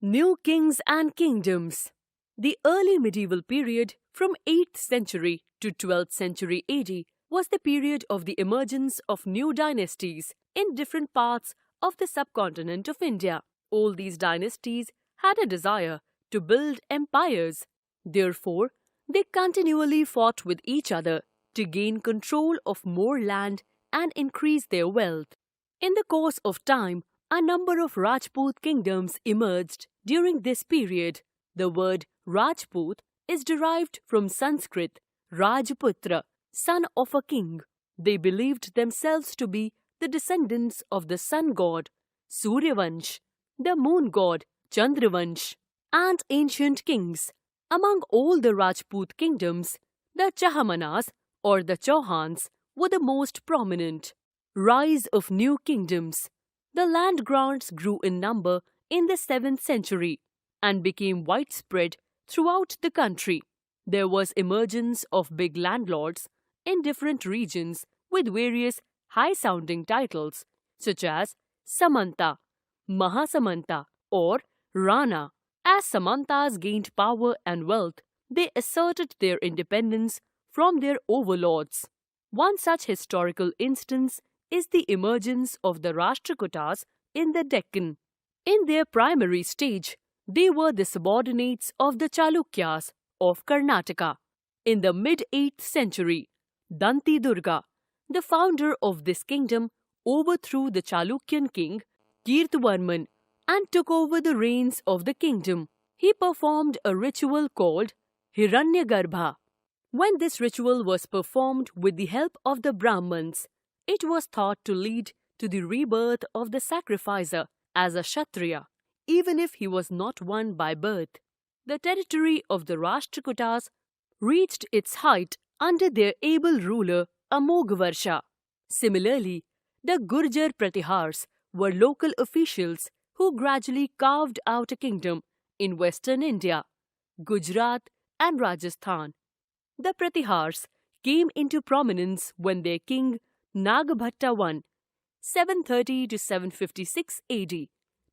New kings and kingdoms. The early medieval period from 8th century to 12th century AD was the period of the emergence of new dynasties in different parts of the subcontinent of India. All these dynasties had a desire to build empires. Therefore, they continually fought with each other to gain control of more land and increase their wealth. In the course of time, a number of Rajput kingdoms emerged during this period. The word Rajput is derived from Sanskrit Rajputra, son of a king. They believed themselves to be the descendants of the sun god Suryavansh, the moon god Chandravansh, and ancient kings. Among all the Rajput kingdoms, the Chahamanas or the Chauhans were the most prominent. Rise of new kingdoms. The land grants grew in number in the 7th century and became widespread throughout the country. There was emergence of big landlords in different regions with various high-sounding titles such as Samanta, Mahasamanta or Rana. As Samantas gained power and wealth, they asserted their independence from their overlords. One such historical instance is the emergence of the Rashtrakutas in the Deccan. In their primary stage, they were the subordinates of the Chalukyas of Karnataka. In the mid-8th century, Danti Durga, the founder of this kingdom, overthrew the Chalukyan king Kirtvarman and took over the reins of the kingdom. He performed a ritual called Hiranyagarbha. When this ritual was performed with the help of the Brahmins, it was thought to lead to the rebirth of the sacrificer as a Kshatriya, even if he was not one by birth. The territory of the Rashtrakutas reached its height under their able ruler Amogvarsha. Similarly, the Gurjar Pratihars were local officials who gradually carved out a kingdom in western India, Gujarat and Rajasthan. The Pratihars came into prominence when their king Nagbhatta I, 730 to 756 AD,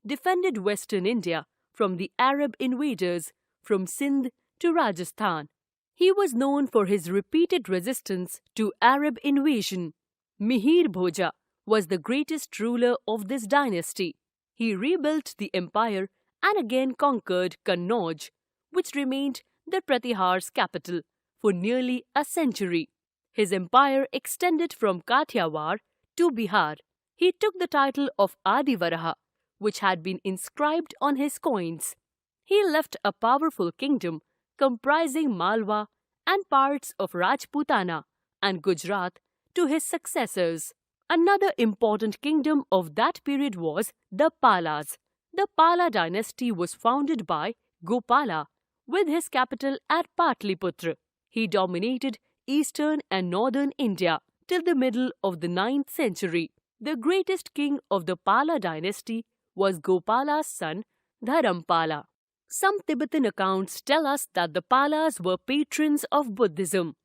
defended western India from the Arab invaders from Sindh to Rajasthan. He was known for his repeated resistance to Arab invasion. Mihir Bhoja was the greatest ruler of this dynasty. He rebuilt the empire and again conquered Kannauj, which remained the Pratihars' capital for nearly a century. His empire extended from Kathiawar to Bihar. He took the title of Adivaraha, which had been inscribed on his coins. He left a powerful kingdom comprising Malwa and parts of Rajputana and Gujarat to his successors. Another important kingdom of that period was the Palas. The Pala dynasty was founded by Gopala with his capital at Patliputra. He dominated eastern and northern India till the middle of the 9th century. The greatest king of the Pala dynasty was Gopala's son Dharampala. Some Tibetan accounts tell us that the Palas were patrons of Buddhism.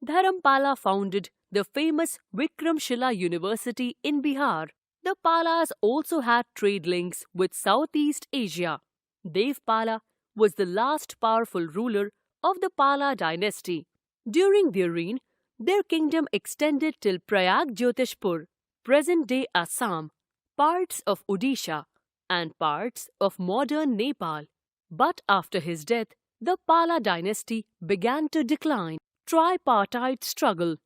Dharampala founded the famous Vikramshila University in Bihar. The Palas also had trade links with Southeast Asia. Devpala was the last powerful ruler of the Pala dynasty. During their reign, their kingdom extended till Prayag Jyotishpur, present-day Assam, parts of Odisha, and parts of modern Nepal. But after his death, the Pala dynasty began to decline. Tripartite struggle.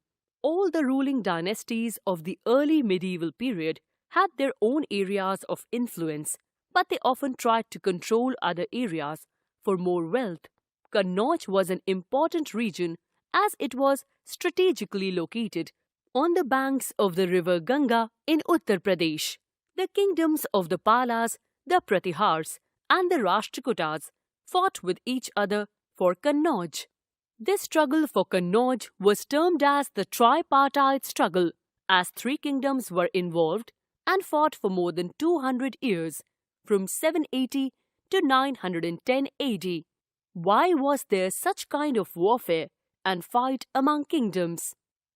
All the ruling dynasties of the early medieval period had their own areas of influence, but they often tried to control other areas for more wealth. Kannauj was an important region as it was strategically located on the banks of the river Ganga in Uttar Pradesh. The kingdoms of the Palas, the Pratihars, and the Rashtrakutas fought with each other for Kannauj. This struggle for Kannauj was termed as the tripartite struggle, as three kingdoms were involved and fought for more than 200 years, from 780 to 910 AD. Why was there such kind of warfare and fight among kingdoms?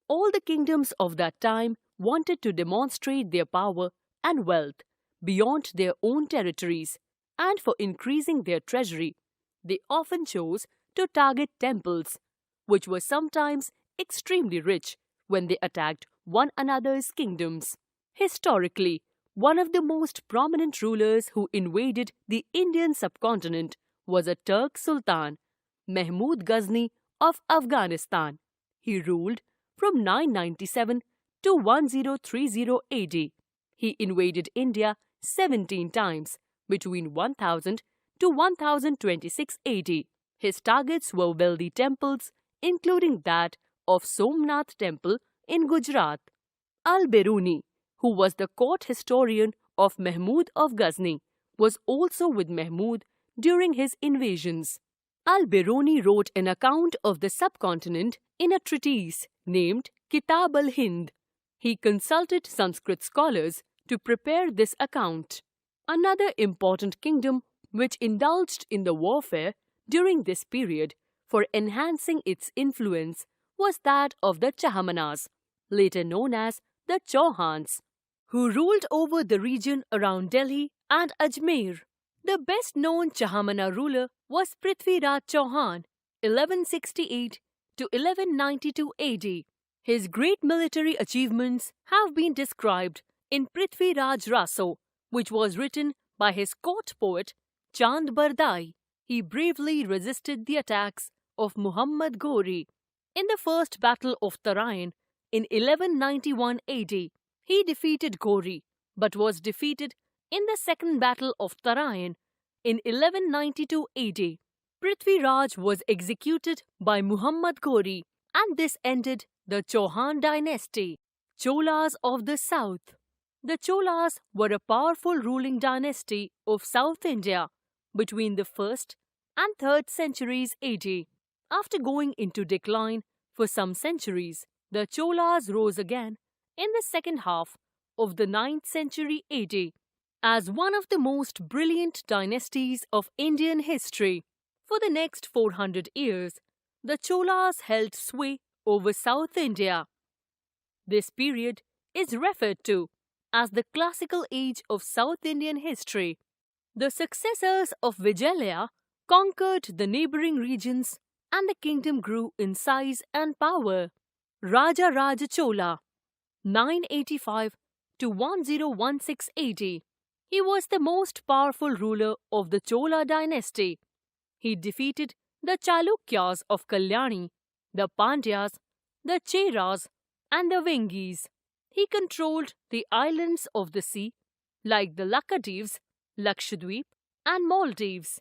All the kingdoms of that time wanted to demonstrate their power and wealth beyond their own territories, and for increasing their treasury, they often chose to target temples, which were sometimes extremely rich when they attacked one another's kingdoms. Historically, one of the most prominent rulers who invaded the Indian subcontinent was a Turk Sultan, Mahmud Ghazni of Afghanistan. He ruled from 997 to 1030 AD. He invaded India 17 times between 1000 to 1026 AD. His targets were wealthy temples, including that of Somnath Temple in Gujarat. Al-Biruni, who was the court historian of Mahmud of Ghazni, was also with Mahmud during his invasions. Al-Biruni wrote an account of the subcontinent in a treatise named Kitab al-Hind. He consulted Sanskrit scholars to prepare this account. Another important kingdom which indulged in the warfare during this period for enhancing its influence was that of the Chahamanas, later known as the Chauhans, who ruled over the region around Delhi and Ajmer. The best-known Chahamana ruler was Prithviraj Chauhan, 1168 to 1192 AD. His great military achievements have been described in Prithviraj Raso, which was written by his court poet Chand Bardai. He bravely resisted the attacks of Muhammad Ghori. In the first battle of Tarain in 1191 AD, he defeated Ghori, but was defeated in the second battle of Tarain in 1192 AD. Prithviraj was executed by Muhammad Ghori, and this ended the Chauhan dynasty. Cholas of the South. The Cholas were a powerful ruling dynasty of South India between the 1st and 3rd centuries AD. After going into decline for some centuries, the Cholas rose again in the second half of the 9th century AD as one of the most brilliant dynasties of Indian history. For the next 400 years, the Cholas held sway over South India. This period is referred to as the classical age of South Indian history. The successors of Vijayalaya conquered the neighboring regions and the kingdom grew in size and power. Raja Raja Chola, 985 to 1016 AD. He was the most powerful ruler of the Chola dynasty. He defeated the Chalukyas of Kalyani, the Pandyas, the Cheras, and the Vengis. He controlled the islands of the sea like the Lakshadweeps, Lakshadweep, and Maldives.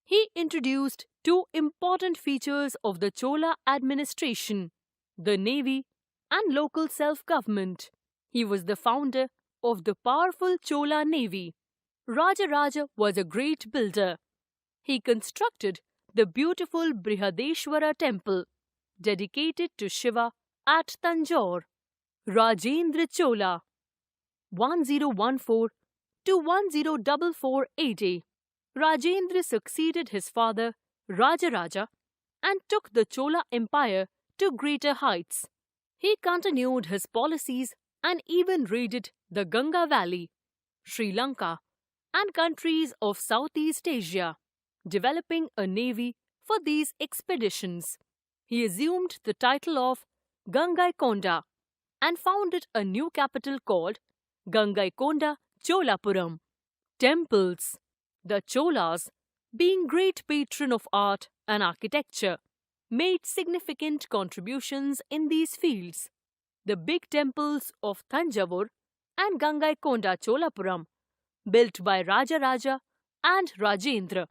He introduced two important features of the Chola administration: the navy and local self-government. He was the founder of the powerful Chola navy. Raja Raja was a great builder. He constructed the beautiful Brihadeshwara temple, dedicated to Shiva at Tanjore. Rajendra Chola, 1014 to 1044 AD. Rajendra succeeded his father Rajaraja and took the Chola Empire to greater heights. He continued his policies and even raided the Ganga Valley, Sri Lanka, and countries of Southeast Asia, developing a navy for these expeditions. He assumed the title of Gangaikonda and founded a new capital called Gangaikonda Cholapuram. Temples. The Cholas, being great patron of art and architecture, made significant contributions in these fields. The big temples of Thanjavur and Gangaikonda Cholapuram, built by Rajaraja and Rajendra,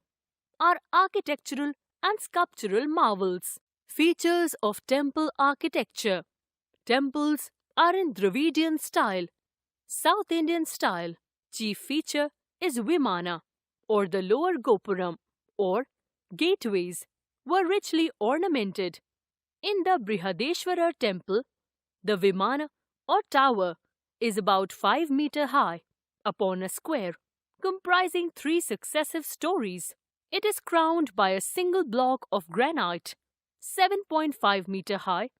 are architectural and sculptural marvels. Features of temple architecture. Temples are in Dravidian style, South Indian style. Chief feature is Vimana, or the lower Gopuram, or gateways, were richly ornamented. In the Brihadeshwara temple, the Vimana, or tower, is about 5 meters high upon a square, comprising 3 successive stories. It is crowned by a single block of granite, 7.5 meters high,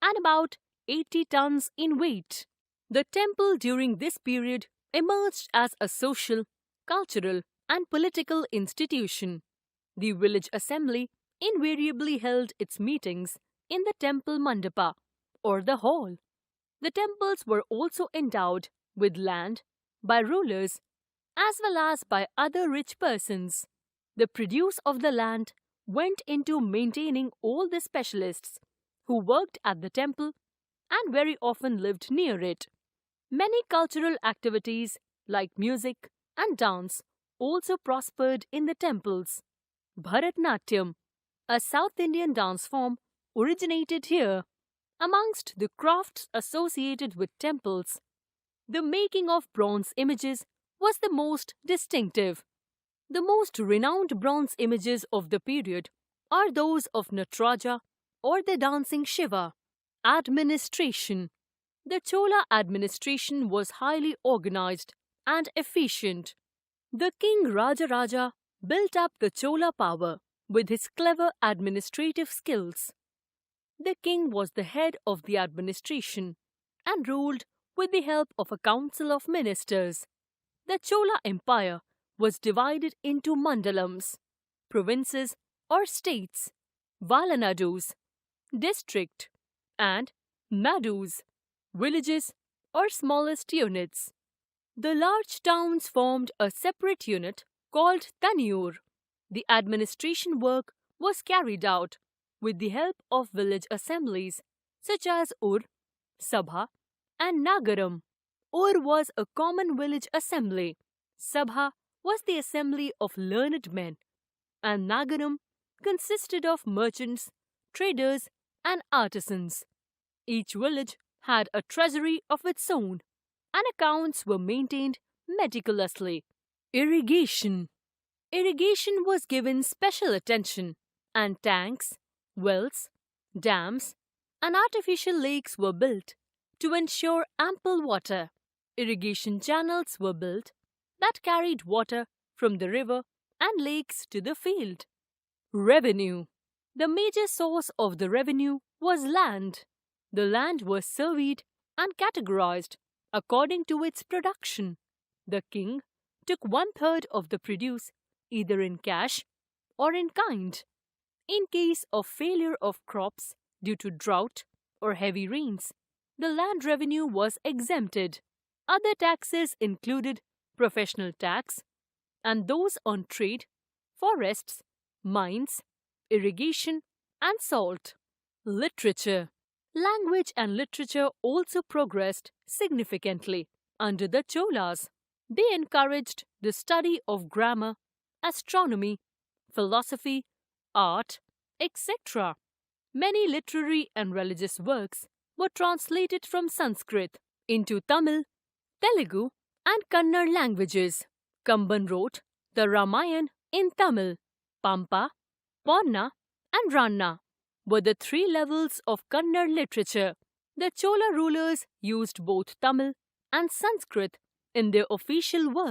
and about 80 tons in weight. The temple during this period emerged as a social, cultural, and political institution. The village assembly invariably held its meetings in the temple mandapa or the hall. The temples were also endowed with land by rulers as well as by other rich persons. The produce of the land went into maintaining all the specialists who worked at the temple and very often lived near it. Many cultural activities like music and dance also prospered in the temples. Bharatnatyam, a South Indian dance form, originated here. Amongst the crafts associated with temples, the making of bronze images was the most distinctive. The most renowned bronze images of the period are those of Nataraja or the dancing Shiva. Administration. The Chola administration was highly organized and efficient. The king Rajaraja built up the Chola power with his clever administrative skills. The king was the head of the administration and ruled with the help of a council of ministers. The Chola Empire was divided into mandalams, provinces or states, valanadus, district, and nadus, villages or smallest units. The large towns formed a separate unit called Tanur. The administration work was carried out with the help of village assemblies such as Ur, Sabha, and Nagaram. Ur was a common village assembly. Sabha was the assembly of learned men, and Nagaram consisted of merchants, traders, and artisans. Each village had a treasury of its own, and accounts were maintained meticulously. Irrigation. Irrigation was given special attention, and tanks, wells, dams, and artificial lakes were built to ensure ample water. Irrigation channels were built that carried water from the river and lakes to the field. Revenue. The major source of the revenue was land. The land was surveyed and categorized according to its production. The king took 1/3 of the produce either in cash or in kind. In case of failure of crops due to drought or heavy rains, the land revenue was exempted. Other taxes included professional tax and those on trade, forests, mines, irrigation, and salt. Literature. Language and literature also progressed significantly under the Cholas. They encouraged the study of grammar, astronomy, philosophy, art, etc. Many literary and religious works were translated from Sanskrit into Tamil, Telugu, and Kannada languages. Kamban wrote the Ramayana in Tamil. Pampa, Ponna, and Ranna were the three levels of Kannada literature. The Chola rulers used both Tamil and Sanskrit in their official work.